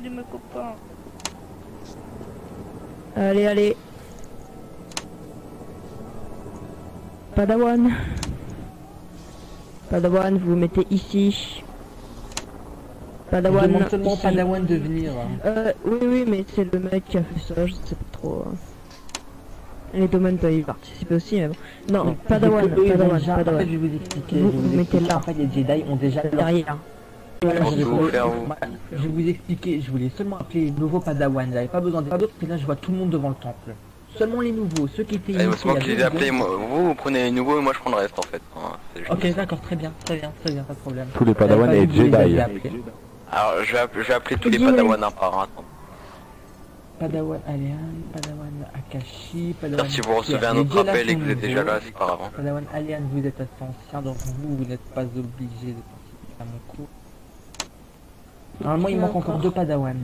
perdu mes copains. Allez, allez. Padawan. Padawan, vous vous mettez ici. Padawan. Je demande seulement ici. Padawan de venir. Oui, mais c'est le mec qui a fait ça, je sais pas trop. Les domaines peuvent y participer aussi, mais bon. Non, Padawan, Eux, ils ont Padawan, déjà- Padawan. En fait, je vais vous expliquer. Vous je vais vous mettez expliquer. là. En fait, les Jedi ont déjà leur... Derrière. Voilà, Pour je vais tout vous- faire, je vais vous expliquer. Je voulais seulement appeler les nouveaux Padawan. J'avais pas besoin d'autres, parce que là, je vois tout le monde devant le temple. Seulement les nouveaux, ceux qui étaient Allez, initiés c'est moi il y a qui les ai 2 appelés, secondes. vous prenez les nouveaux et moi je prends le reste en fait. Hein, c'est juste Ok, ça. d'accord, très bien, pas de problème. Tous les Padawan J'avais et pas vu que vous les Jedi. aviez appelés. Alors je vais appeler tous les Dis-moi. Padawan un par un. Attends. Padawan Alien, Padawan Akashi, Padawan... Si vous recevez un Les autre deux là appel et sont que vous êtes déjà nouveaux. là, c'est pas grave. Hein. Padawan Alien, vous êtes assez ancien, donc vous n'êtes pas obligé de participer à mon cours. Normalement, il manque encore 2 Padawan.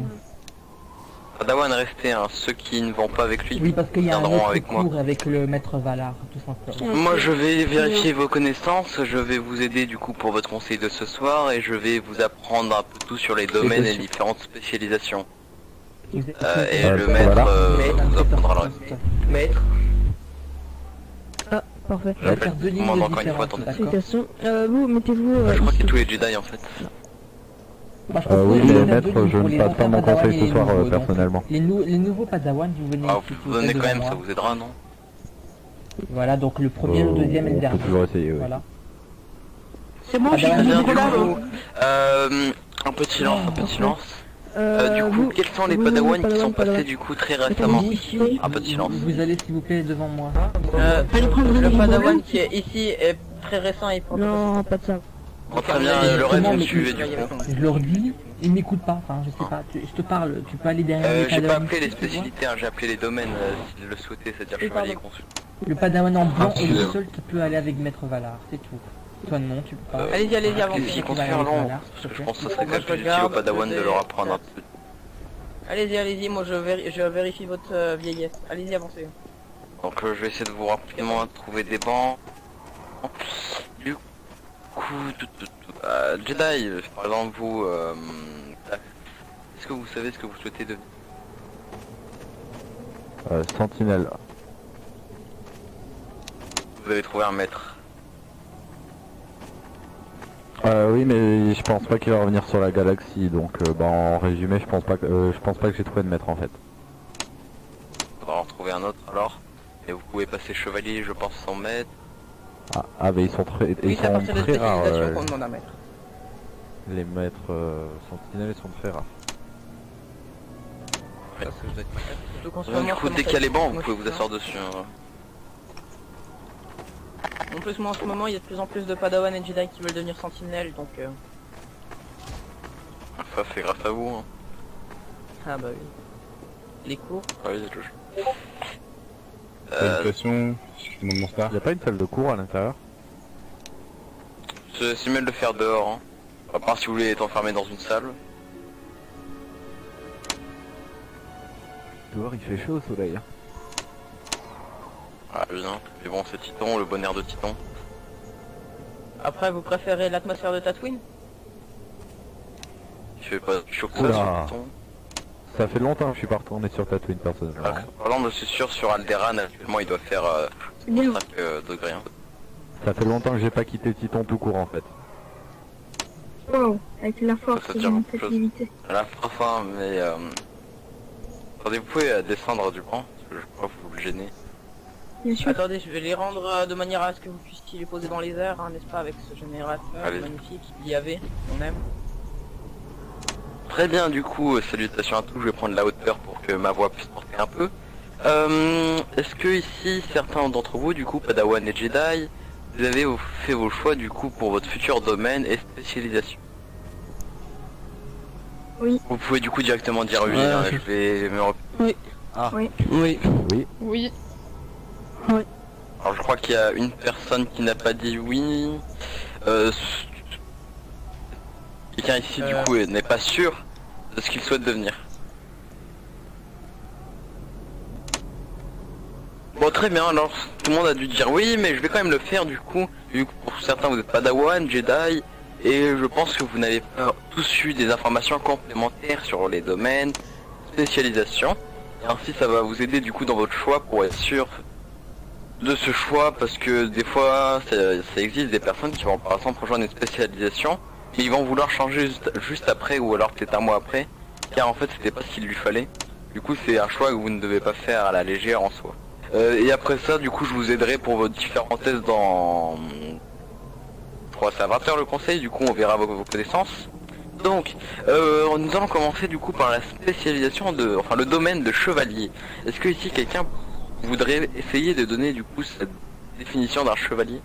Padawan, restez, hein. Ceux qui ne vont pas avec lui Oui, parce qu'il y a un viendront autre avec moi. cours avec le maître Valar, tout simplement. Moi je vais vérifier vos connaissances, je vais vous aider du coup pour votre conseil de ce soir et je vais vous apprendre un peu tout sur les domaines et les différentes spécialisations. Vous êtes- Et le voilà. maître Maître, vous apprendra le reste. Maître, Ah, parfait. je vais faire 2 lignes Demande de encore une fois, différence, attendez. d'accord? Félicitations. Vous, mettez-vous Je crois que ici. c'est tous les Jedi en fait. Bah, je pense que Oui, vous mais allez faire maître, 2 lignes je pour ne les passe pas anciens mon Padawan conseil et ce les soir nouveaux, donc. personnellement. Les nouveaux Padawan, vous venez Ah, ici, vous tout donnez près quand même, devant ça moi. vous aidera, non? Voilà, donc le premier, le deuxième et le On dernier. peut toujours essayer, oui. Voilà. C'est bon, je suis Padawan, Bien, libre du là. coup, un peu de silence, un peu de silence. Du coup, vous, quels sont les vous, Padawan qui sont Padawan. passés du coup très récemment? Mettez-vous ici. Un peu de silence. Vous allez s'il vous plaît devant moi. Le Padawan qui est ici est très récent et Non, pas de ça. Bon, très bien, le reste Justement, vous mais- suivez du coup. Je leur dis, ils m'écoutent pas, enfin je sais pas, je te parle, tu peux aller derrière les J'ai pas Padawan appelé les ici, tu vois. spécialités, hein, j'ai appelé les domaines si vous le souhaitez, c'est-à-dire Oui, chevalier et pardon. consul. Le Padawan en blanc est le excusez-moi. seul qui peut aller avec Maître Valar, c'est tout. Toi non, tu peux pas. Allez-y, allez-y, Qu'est-ce avancez. qu'ils comptent Tu vas faire aller long? voilà, Parce que je ok. pense que ça serait Moi, quand je même plus utile aux regarde, Padawan je de vais- leur apprendre un peu. Allez-y, allez-y, moi je vérifie votre vieillesse. Allez-y, avancez. Donc je vais essayer de vous rapidement trouver des bancs. Du coup, Jedi, par exemple vous, est-ce que vous savez ce que vous souhaitez devenir? Sentinelle. Vous avez trouvé un maître. Oui, mais je pense pas qu'il va revenir sur la galaxie, donc bah, en résumé, je pense pas que j'ai trouvé de maître en fait. Faudra en trouver un autre alors. Et vous pouvez passer chevalier, je pense, sans maître. Ah, mais ils sont très, Oui, ils c'est à sont partir de très rares. spécialisation qu'on demande un maître. Les maîtres sentinelles sont très rares. Surtout qu'en ce Du moment, coup, je commence dès qu'il y a à- les bancs, vous moi, pouvez je vous suis asseoir dessus. Hein. En plus, moi en ce moment, il y a de plus en plus de Padawan et Jedi qui veulent devenir sentinelles, donc Ça, c'est grâce à vous. Hein. ah bah oui. Les cours. Ah oui, c'est logique. Salutations, excusez-moi de mon retard. Il y a pas une salle de cours à l'intérieur? C'est mieux de le faire dehors. Hein. À part si vous voulez être enfermé dans une salle. Dehors, il fait chaud au soleil. Hein. Ah oui, hein. Mais bon, c'est Titon, le bon air de Titon. Après, vous préférez l'atmosphère de Tatooine? Il fait pas chaud que ça Oula. sur Titon. Ça fait longtemps que je suis pas retourné sur Tatooine personnellement. Par exemple, je suis sûr sur Alderaan, actuellement, il doit faire 5 degrés. Hein. Ça fait longtemps que j'ai pas quitté Titon tout court en fait. Wow, avec la force, Ça j'ai tire une beaucoup de tête choses. limitée. À la fin, mais... Attendez, vous pouvez descendre du banc, parce que je crois que vous le gênez. Bien sûr. Attendez, je vais les rendre de manière à ce que vous puissiez les poser dans les airs, hein, n'est-ce pas, avec ce générateur Allez. magnifique. Il y avait, on aime. Très bien, du coup, salutations à tous, je vais prendre la hauteur pour que ma voix puisse porter un peu. Est-ce que ici, certains d'entre vous, du coup, Padawan et Jedi, vous avez fait vos choix, du coup, pour votre futur domaine et spécialisation? Oui. Vous pouvez, du coup, directement dire oui, hein, je vais me... Oui. Ah. Oui. Oui. Oui. Oui. Alors, je crois qu'il y a une personne qui n'a pas dit oui. Quelqu'un ici, du coup, n'est pas sûr de ce qu'il souhaite devenir. Bon, très bien, alors tout le monde a dû dire oui, mais je vais quand même le faire du coup. Vu que pour certains vous êtes Padawan, Jedi, Et je pense que vous n'avez pas tous eu des informations complémentaires sur les domaines, spécialisation. Et ainsi ça va vous aider du coup dans votre choix pour être sûr de ce choix, parce que des fois ça existe des personnes qui vont par exemple rejoindre une spécialisation, mais ils vont vouloir changer juste après ou alors peut-être un mois après, car en fait c'était pas ce qu'il lui fallait. Du coup c'est un choix que vous ne devez pas faire à la légère en soi. Et après ça du coup je vous aiderai pour vos différentes thèses dans... Je crois que c'est à 20 h le conseil, du coup on verra vos connaissances. Donc, nous allons commencer du coup par la spécialisation de... Enfin le domaine de chevalier. Est-ce que ici quelqu'un voudrait essayer de donner du coup cette définition d'un chevalier?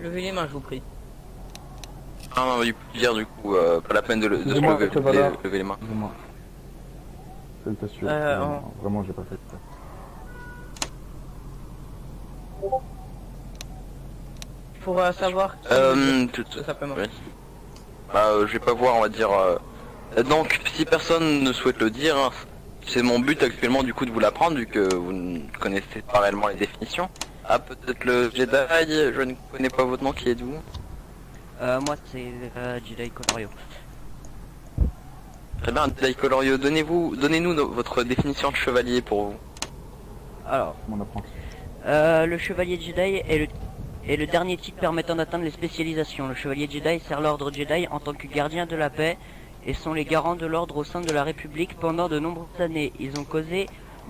Levez les mains, je vous prie. Ah non, il peut dire du coup, pas la peine de se Excusez-moi, lever les mains. Excusez-moi. Salutations. Vraiment, j'ai pas fait ça. Pour savoir... Tout simplement. oui. Je vais pas voir, on va dire... Donc, si personne ne souhaite le dire, hein, c'est mon but actuellement du coup de vous l'apprendre, vu que vous ne connaissez pas réellement les définitions. Ah, peut-être le Jedi, je ne connais pas votre nom, qui êtes-vous? Moi c'est Jedi Colorio. Très bien, Jedi Colorio, donnez-nous votre définition de chevalier pour vous. Alors, Mon apprenti. le chevalier Jedi est le dernier titre permettant d'atteindre les spécialisations. Le chevalier Jedi sert l'ordre Jedi en tant que gardien de la paix et sont les garants de l'ordre au sein de la République pendant de nombreuses années. Ils ont causé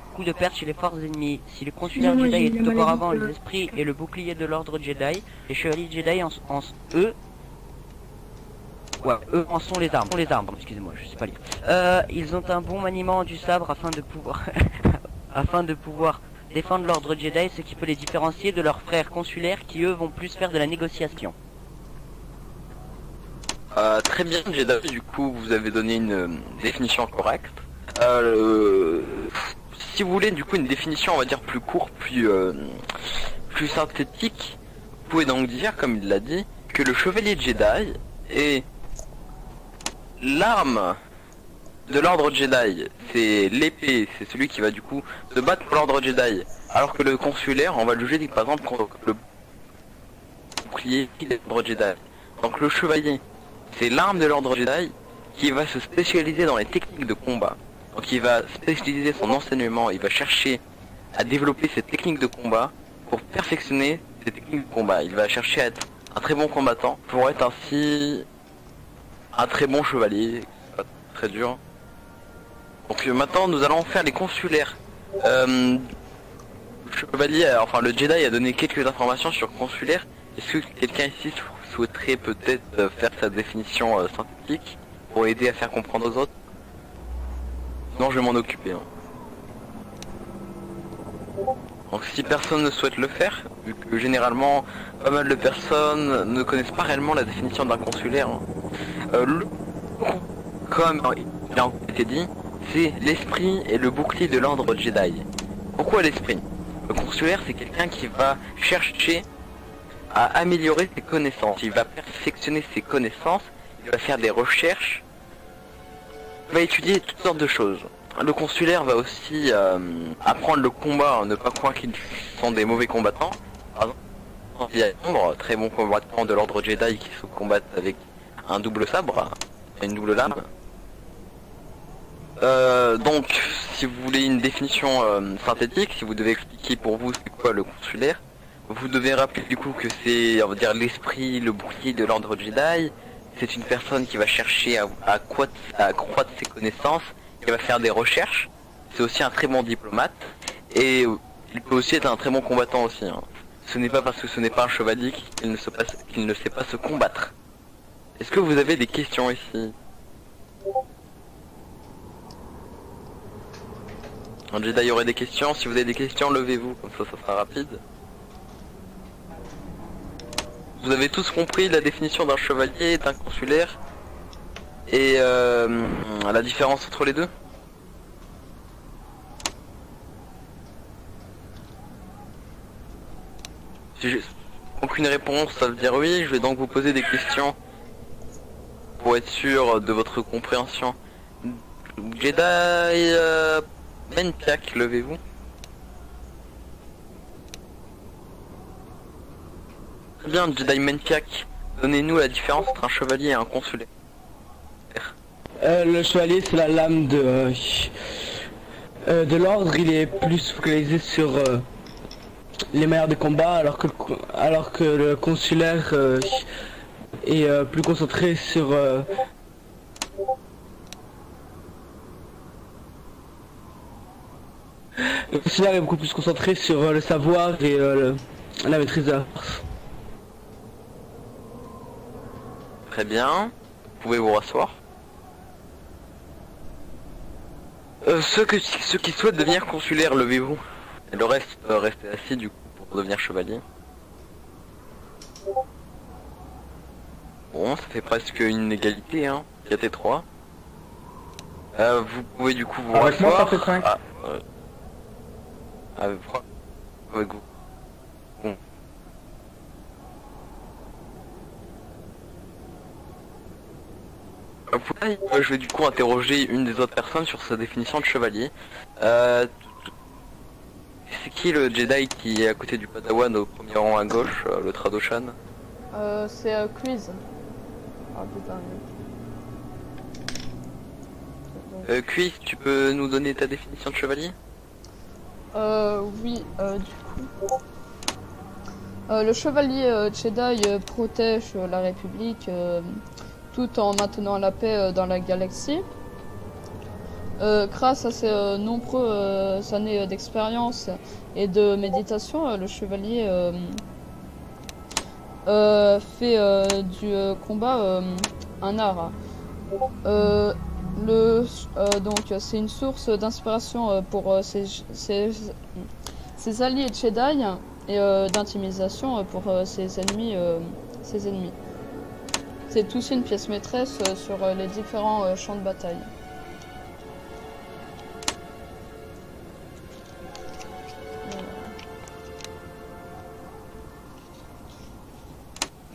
beaucoup de pertes chez les forces ennemies. Si les consulaires Excusez-moi, Jedi j'ai étaient la auparavant maladie de- les esprits et le bouclier de l'ordre Jedi, les chevaliers Jedi eux en sont les armes. Excusez-moi, je sais pas lire. Ils ont un bon maniement du sabre afin de pouvoir défendre l'ordre Jedi, ce qui peut les différencier de leurs frères consulaires qui eux vont plus faire de la négociation. Très bien, Jedi, du coup vous avez donné une définition correcte. Si vous voulez du coup une définition on va dire plus courte, plus synthétique, vous pouvez donc dire, comme il l'a dit, que le chevalier Jedi est l'arme de l'ordre Jedi, c'est l'épée, c'est celui qui va du coup se battre pour l'ordre Jedi, alors que le consulaire on va le juger par exemple contre le bouclier de l'ordre Jedi. Donc le chevalier c'est l'arme de l'ordre Jedi qui va se spécialiser dans les techniques de combat. Donc il va spécialiser son enseignement, il va chercher à développer ses techniques de combat pour perfectionner ses techniques de combat. Il va chercher à être un très bon combattant pour être ainsi un très bon chevalier. C'est pas très dur. Donc maintenant nous allons faire les consulaires. Le chevalier, enfin le Jedi a donné quelques informations sur consulaire. Est-ce que quelqu'un ici souhaiterait peut-être faire sa définition synthétique pour aider à faire comprendre aux autres? Non, je vais m'en occuper. Hein. Donc si personne ne souhaite le faire, vu que généralement pas mal de personnes ne connaissent pas réellement la définition d'un consulaire, hein. Comme il a été dit, c'est l'esprit et le bouclier de l'ordre Jedi. Pourquoi l'esprit? Le consulaire c'est quelqu'un qui va chercher à améliorer ses connaissances, il va perfectionner ses connaissances, il va faire des recherches, il va étudier toutes sortes de choses. Le consulaire va aussi apprendre le combat, ne pas croire qu'ils sont des mauvais combattants. Par exemple, il y a un très bon combattant de l'ordre Jedi qui se combattent avec un double sabre, une double lame. Donc, si vous voulez une définition synthétique, si vous devez expliquer pour vous c'est quoi le consulaire, vous devez rappeler du coup que c'est, on va dire, l'esprit, le bouclier de l'ordre Jedi. C'est une personne qui va chercher à accroître ses connaissances, qui va faire des recherches. C'est aussi un très bon diplomate. Et il peut aussi être un très bon combattant aussi. Hein. Ce n'est pas parce que ce n'est pas un chevalier qu'il ne sait pas se combattre. Est-ce que vous avez des questions ici? Un Jedi aurait des questions. Si vous avez des questions, levez-vous. Comme ça sera rapide. Vous avez tous compris la définition d'un chevalier, d'un consulaire et la différence entre les deux? Si j'ai aucune réponse, ça veut dire oui. Je vais donc vous poser des questions pour être sûr de votre compréhension. Jedi, Menpiak, levez-vous. Très bien, Jedi Menpiak. Donnez-nous la différence entre un chevalier et un consulaire. Le chevalier, c'est la lame de l'ordre. Il est plus focalisé sur les manières de combat, alors que le consulaire est plus concentré sur le consulaire est beaucoup plus concentré sur le savoir et la maîtrise de la force. Très bien. Vous pouvez vous rasseoir. Ceux qui souhaitent devenir consulaire, levez-vous. Et le reste, restez assis du coup pour devenir chevalier. Bon, ça fait presque une égalité, hein. 4 et 3. Vous pouvez du coup vous Avec moi, rasseoir. ça fait 5. Avec vous. Bon. Je vais du coup interroger une des autres personnes sur sa définition de chevalier. C'est qui le Jedi qui est à côté du Padawan au premier rang à gauche, le Trado-Shan? C'est Quiz. Ah putain. Quiz, tu peux nous donner ta définition de chevalier? Oui, du coup. Le chevalier Jedi protège la République tout en maintenant la paix dans la galaxie. Grâce à ses nombreuses années d'expérience et de méditation, le chevalier fait du combat un art. Donc c'est une source d'inspiration pour ses alliés Jedi et d'intimidation pour ses ennemis. C'est aussi une pièce maîtresse sur les différents champs de bataille.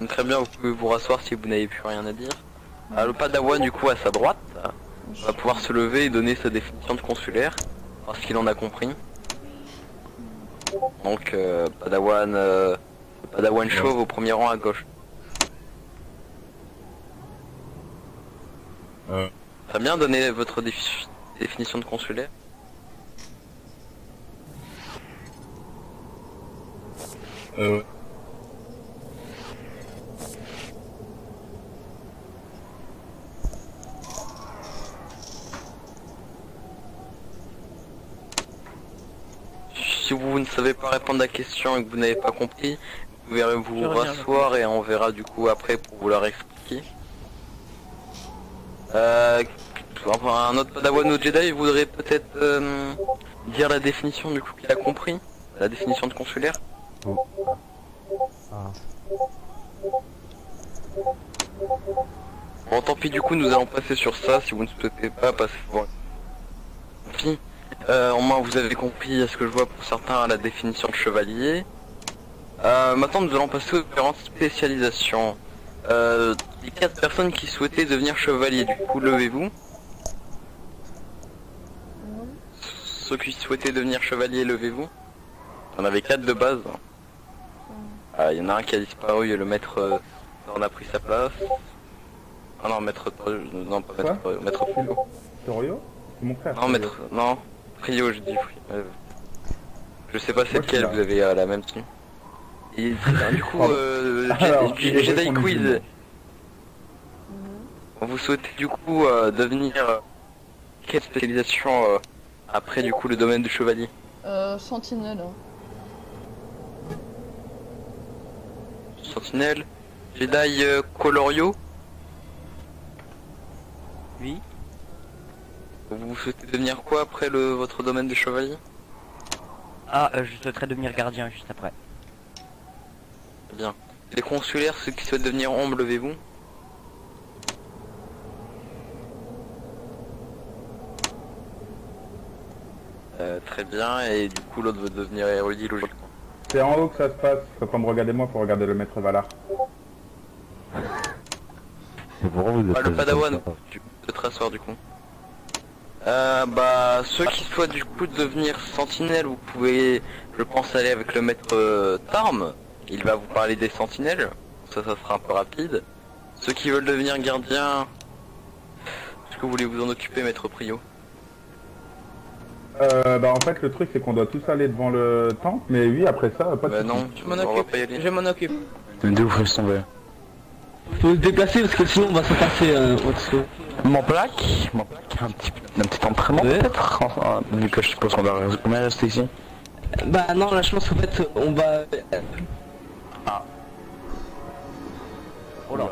Très bien, vous pouvez vous rasseoir si vous n'avez plus rien à dire. Le Padawan du coup à sa droite va pouvoir se lever et donner sa définition de consulaire, parce qu'il en a compris. Donc Padawan chauve au premier rang à gauche. Très bien, donnez votre définition de consulaire. Si vous ne savez pas répondre à la question et que vous n'avez pas compris, vous pouvez vous rasseoir et on verra du coup après pour vous leur expliquer. Enfin, un autre Padawan ou Jedi voudrait peut-être dire la définition du coup qu'il a compris, la définition de consulaire. Bon, tant pis, du coup nous allons passer sur ça si vous ne souhaitez pas passer. Bon. Tant pis. Au moins vous avez compris, à ce que je vois pour certains, la définition de chevalier. Maintenant nous allons passer aux différentes spécialisations. Les 4 personnes qui souhaitaient devenir chevalier, du coup levez-vous. Ceux qui souhaitaient devenir chevalier, levez-vous. On avait 4 de base. Il y en a un qui a disparu et le maître on a pris sa place. Ah non, maître non pas maître maître Prio. Torio? C'est mon frère. Non maître non Prio je dis je sais pas c'est lequel, vous avez la même team. Et du coup Jedi Quiz. Vous souhaitez du coup devenir quelle spécialisation après du coup le domaine du chevalier? Sentinelle. Sentinelle. Jedi Colorio. Oui. Vous souhaitez devenir quoi après votre domaine de chevalier? Je souhaiterais devenir gardien juste après. Bien. Les consulaires, ceux qui souhaitent devenir ombre, levez-vous. Très bien, et du coup l'autre veut devenir érudit logiquement. C'est en haut que ça se passe, faut pas me regarder moi, faut regarder le maître Valar. Et pourquoi vous êtes Le Padawan, tu peux te rasseoir du coup. Bah, ceux qui souhaitent du coup devenir sentinelle, vous pouvez, je pense, aller avec le maître Tarm. Il va vous parler des sentinelles. Ça sera un peu rapide. Ceux qui veulent devenir gardien, est-ce que vous voulez vous en occuper, maître Prio? Bah en fait le truc c'est qu'on doit tous aller devant le temple, mais oui après ça pas de soucis. Non, Je m'en occupe. Je m'en occupe. D'où faut se tomber? Faut se déplacer parce que sinon on va se passer au-dessous. Mon plaque, un petit entraînement peut-être, vu que je suppose qu'on va rester ici. Bah non, là je pense qu'en fait on va... Ah. Oh là.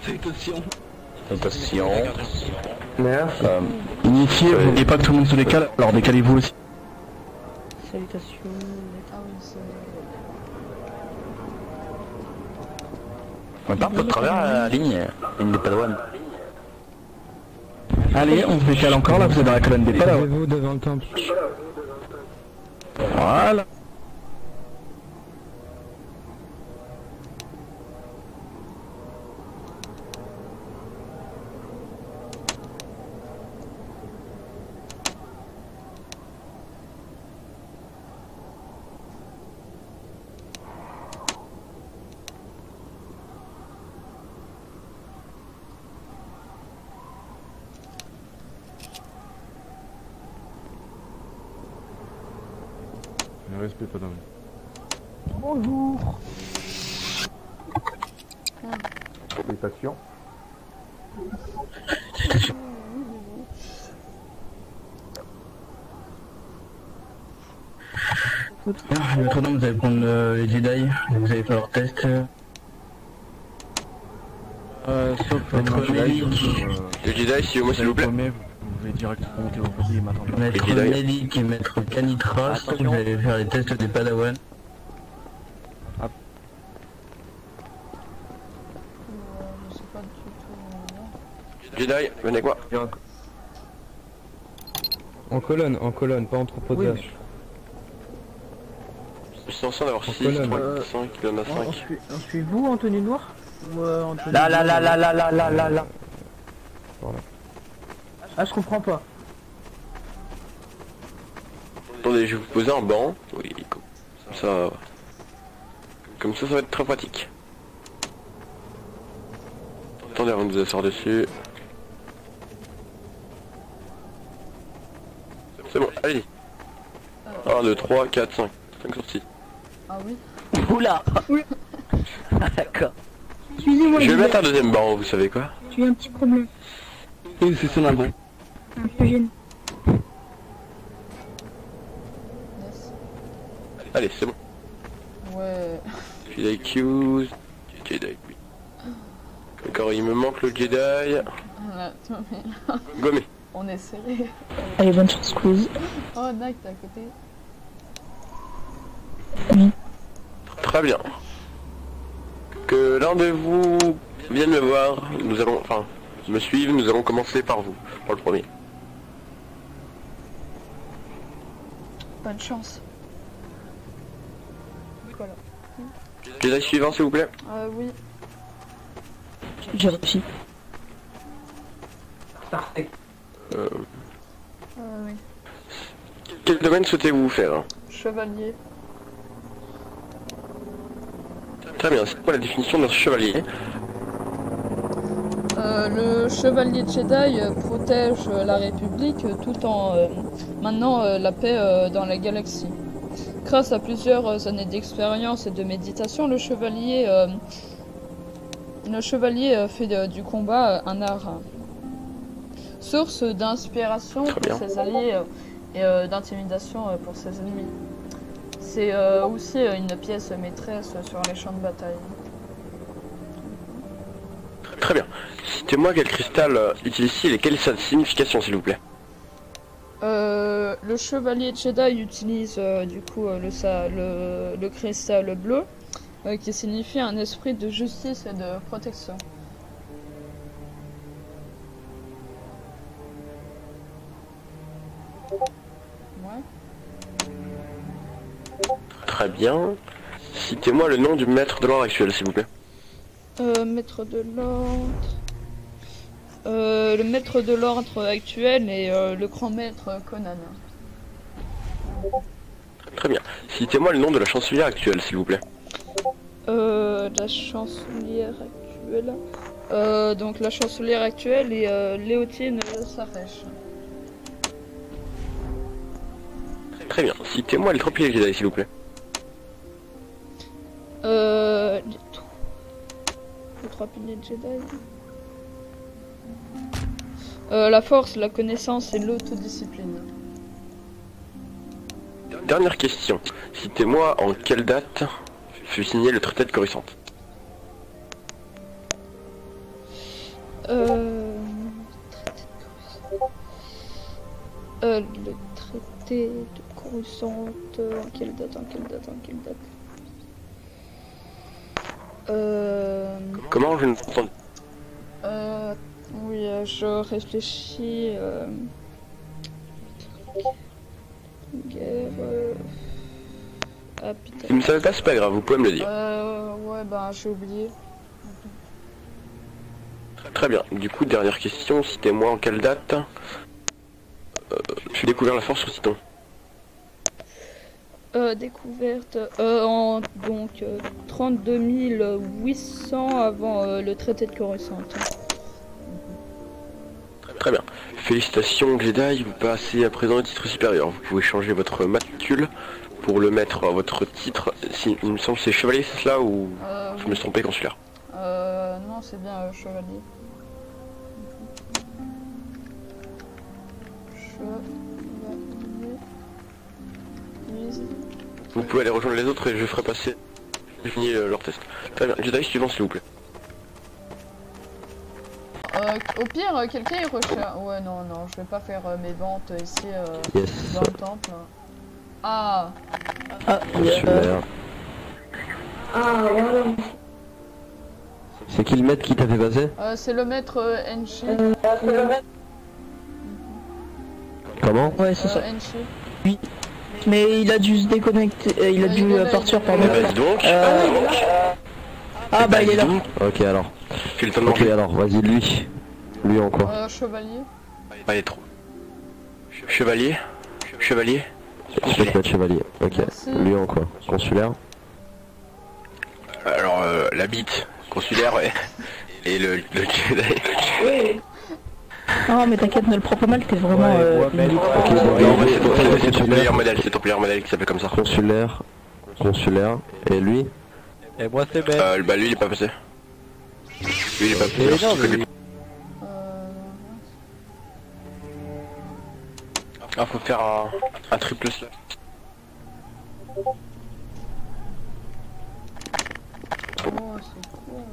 Salutations. Attention. Merci. Initié, n'oubliez pas que tout le monde se décale, alors décalez-vous aussi. Salutations. Ah oui, c'est... On part de travers la ligne des Padawans. Allez, on se décale encore là, vous êtes dans la colonne des Padawans. Vous devant le temple. Voilà. Respect pas d'homme. Bonjour. Salutations. Le maître d'homme, vous allez prendre les Jedi, vous allez faire leur test. Sauf Maître Médic. Le Jedi, si moi s'il vous plaît. Vous pouvez directement monter au côté et m'attendre. Maître Jedi. Médic et Maître Canitras, vous allez faire les tests des Padawans. Je sais pas du tout... Jedi, venez avec moi. En colonne, pas en troupeau de vaches. Je suis en train d'avoir 6, colonne. 3, 5, il y en a 5. On suit vous en tenue noire ou en tenue... Là. Ah, je comprends pas. Attendez, je vais vous poser un banc. Oui, comme ça... Comme ça va être très pratique. Attendez avant de vous asseoir dessus. C'est bon, allez. 1, 2, 3, 4, 5. 5 sorties. Ah oui. Oula. Oui. Ah, d'accord. Excusez-moi, Je vais mettre un deuxième banc, vous savez quoi? j'ai un petit problème. Oui, c'est son avant. Un peu gêne. Yes. Allez, c'est bon. Ouais. Jedi Q's. Jedi, oui. D'accord, il me manque le Jedi. Là, mais Gommé. on est serré. Allez, bonne chance, Squeeze. Oh, Nike, t'es à côté. Très bien. Que l'un de vous vienne me voir. Nous allons, enfin, me suivre. Nous allons commencer par vous, par le premier. Bonne chance. Voilà. Jedi suivant, s'il vous plaît. Oui. J'ai réussi. Oui. Quel domaine souhaitez-vous faire? Chevalier. Très bien, c'est quoi la définition d'un chevalier? Le chevalier Jedi protège la République tout en maintenant la paix dans la galaxie. Grâce à plusieurs années d'expérience et de méditation, le chevalier fait du combat un art. Source d'inspiration pour ses alliés et d'intimidation pour ses ennemis. C'est aussi une pièce maîtresse sur les champs de bataille. Très bien. Citez-moi quel cristal utilise-t-il et quelle est sa signification, s'il vous plaît? Le chevalier Jedi utilise du coup le cristal bleu qui signifie un esprit de justice et de protection. Ouais. Très bien. Citez-moi le nom du maître de l'ordre actuel, s'il vous plaît. Maître de l'ordre. Le maître de l'ordre actuel est le grand maître Conan. Très bien. Citez-moi le nom de la chancelière actuelle, s'il vous plaît. La chancelière actuelle. Donc la chancelière actuelle est Léotine Sarèche. Très bien. Citez-moi les 3 piliers Jedi, s'il vous plaît. Les 3 piliers de Jedi. La force, la connaissance et l'autodiscipline. Dernière question. Citez-moi en quelle date fut signé le traité de Coruscant. Le traité de Coruscant, en quelle date, Comment je ne t'entends oui, je réfléchis. Guerre. Ah putain. Si vous ne savez pas, c'est pas grave, vous pouvez me le dire. Ouais, bah j'ai oublié. Très bien. Du coup, dernière question. Citez-moi en quelle date j'ai découvert la force sur Titan. Découverte en donc 32 800 avant le traité de Coruscant. Très bien. Félicitations Jedi, vous passez à présent au titre supérieur. Vous pouvez changer votre matricule pour le mettre à votre titre. Si, il me semble que c'est chevalier, c'est cela ou je me suis trompé consulaire? Non, c'est bien chevalier. Vous pouvez aller rejoindre les autres et je ferai passer leur test. Très bien. Jedi suivant s'il vous plaît. Au pire, quelqu'un est recherche. Ouais, non, je vais pas faire mes ventes ici dans le temple. Ah, Super. voilà. C'est qui le maître qui t'a fait passer? c'est le maître Enchi. Comment? Ouais, c'est ça. Enchi. Oui. Mais il a dû se déconnecter, il a dû partir pardon. Vas-y donc. Ah bah il est là. Ok alors. J'ai le temps de Ok manger. alors, vas-y lui. Lui en quoi? Chevalier. Allez trop. Chevalier. Chevalier. Je vais te mettre chevalier. Ok. Merci. Lui en quoi? Consulaire? Alors la bite consulaire et le Jedi. Oui. Non mais t'inquiète, ne le prends pas mal, t'es vraiment... Ok, bon, Non, mais c'est ton consulaire. meilleur modèle, c'est ton meilleur modèle qui s'appelle comme ça. Consulaire. Et lui? Et moi c'est bête. Bah lui il est pas passé. Lui il est pas passé. Ah faut faire un triple slot. Oh, c'est cool.